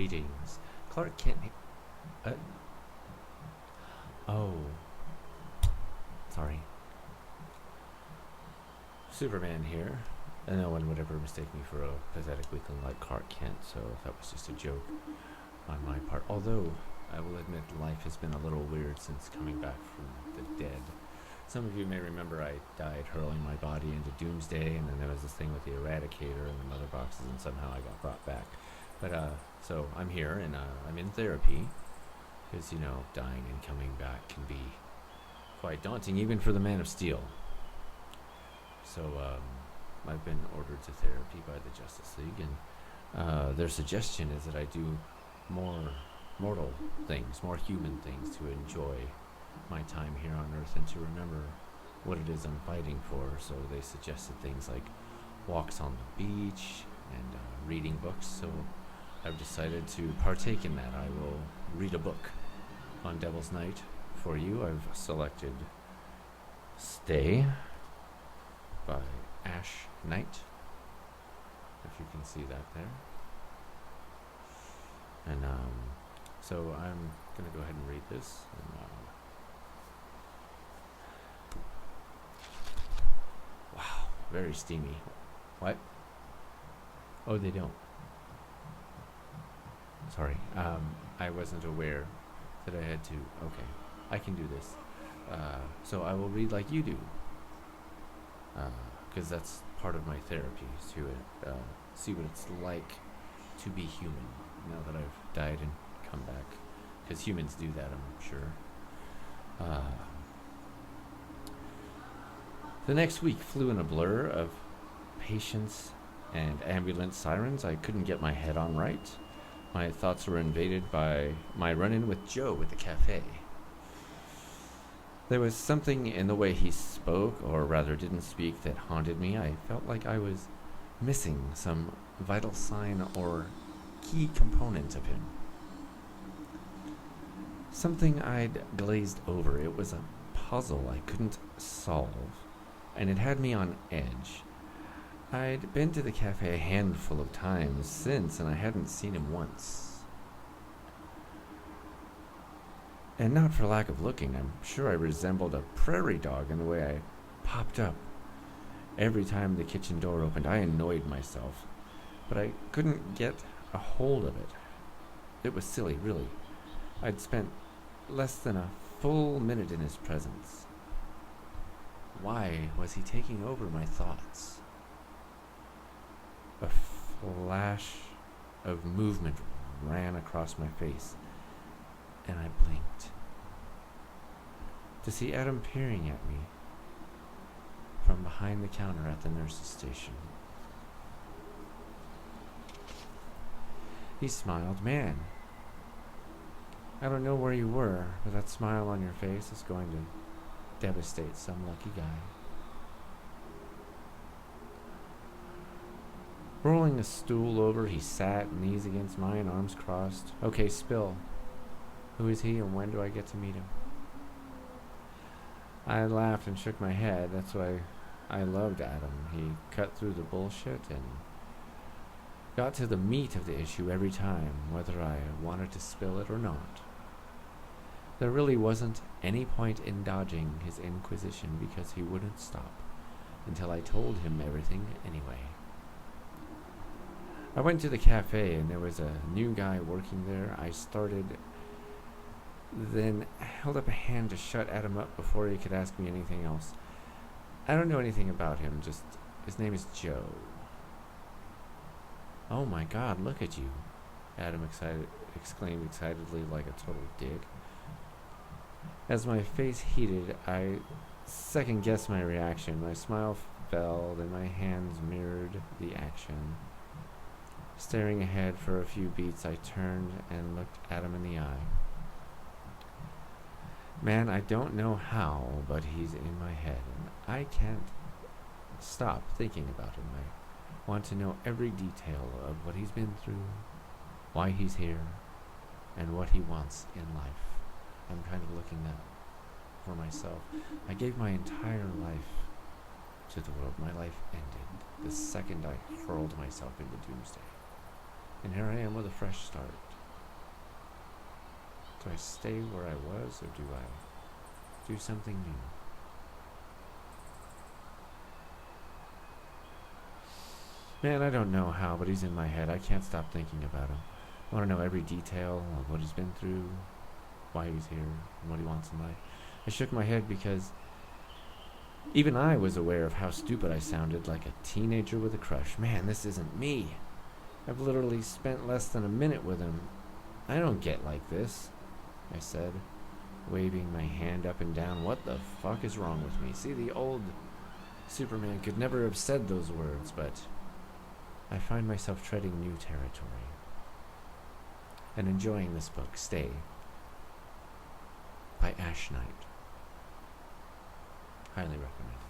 Greetings. Clark Kent. Uh, oh, sorry. Superman here. And no one would ever mistake me for a pathetic weakling like Clark Kent, so that was just a joke on my part. Although, I will admit life has been a little weird since coming back from the dead. Some of you may remember I died hurling my body into Doomsday, and then there was this thing with the Eradicator and the mother boxes, and somehow I got brought back. But, so I'm here, and I'm in therapy, because, you know, dying and coming back can be quite daunting, even for the Man of Steel. So, I've been ordered to therapy by the Justice League, and their suggestion is that I do more mortal things, more human things, to enjoy my time here on Earth and to remember what it is I'm fighting for. So they suggested things like walks on the beach and reading books. So I've decided to partake in that. I will read a book on Devil's Night for you. I've selected Stay by Ash Knight, if you can see that there. And so I'm going to go ahead and read this. And, wow, very steamy. What? Oh, they don't. Sorry, I wasn't aware that I had to. Okay, I can do this. So I will read like you do. Because that's part of my therapy, is to see what it's like to be human now that I've died and come back. Because humans do that, I'm sure. The next week flew in a blur of patients and ambulance sirens. I couldn't get my head on right. My thoughts were invaded by my run-in with Joe at the cafe. There was something in the way he spoke, or rather didn't speak, that haunted me. I felt like I was missing some vital sign or key component of him. Something I'd glazed over. It was a puzzle I couldn't solve, and it had me on edge. I'd been to the cafe a handful of times since, and I hadn't seen him once. And not for lack of looking. I'm sure I resembled a prairie dog in the way I popped up. Every time the kitchen door opened, I annoyed myself, but I couldn't get a hold of it. It was silly, really. I'd spent less than a full minute in his presence. Why was he taking over my thoughts? A flash of movement ran across my face, and I blinked to see Adam peering at me from behind the counter at the nurse's station. He smiled. Man, I don't know where you were, but that smile on your face is going to devastate some lucky guy. Rolling a stool over, he sat, knees against mine, arms crossed. Okay, spill. Who is he, and when do I get to meet him? I laughed and shook my head. That's why I loved Adam. He cut through the bullshit and got to the meat of the issue every time, whether I wanted to spill it or not. There really wasn't any point in dodging his inquisition, because he wouldn't stop until I told him everything anyway. I went to the cafe, and there was a new guy working there. I started, then held up a hand to shut Adam up before he could ask me anything else. I don't know anything about him, just his name is Joe. Oh my God, look at you, Adam exclaimed excitedly like a total dick. As my face heated, I second-guessed my reaction. My smile fell, then my hands mirrored the action. Staring ahead for a few beats, I turned and looked Adam in the eye. Man, I don't know how, but he's in my head, and I can't stop thinking about him. I want to know every detail of what he's been through, why he's here, and what he wants in life. I'm kind of looking at for myself. I gave my entire life to the world. My life ended the second I hurled myself into Doomsday. And here I am with a fresh start. Do I stay where I was, or do I do something new? Man, I don't know how, but he's in my head. I can't stop thinking about him. I want to know every detail of what he's been through, why he's here, and what he wants in life. I shook my head because even I was aware of how stupid I sounded, like a teenager with a crush. Man, this isn't me. I've literally spent less than a minute with him. I don't get like this, I said, waving my hand up and down. What the fuck is wrong with me? See, the old Superman could never have said those words, but I find myself treading new territory and enjoying this book, Stay, by Ash Knight. Highly recommend.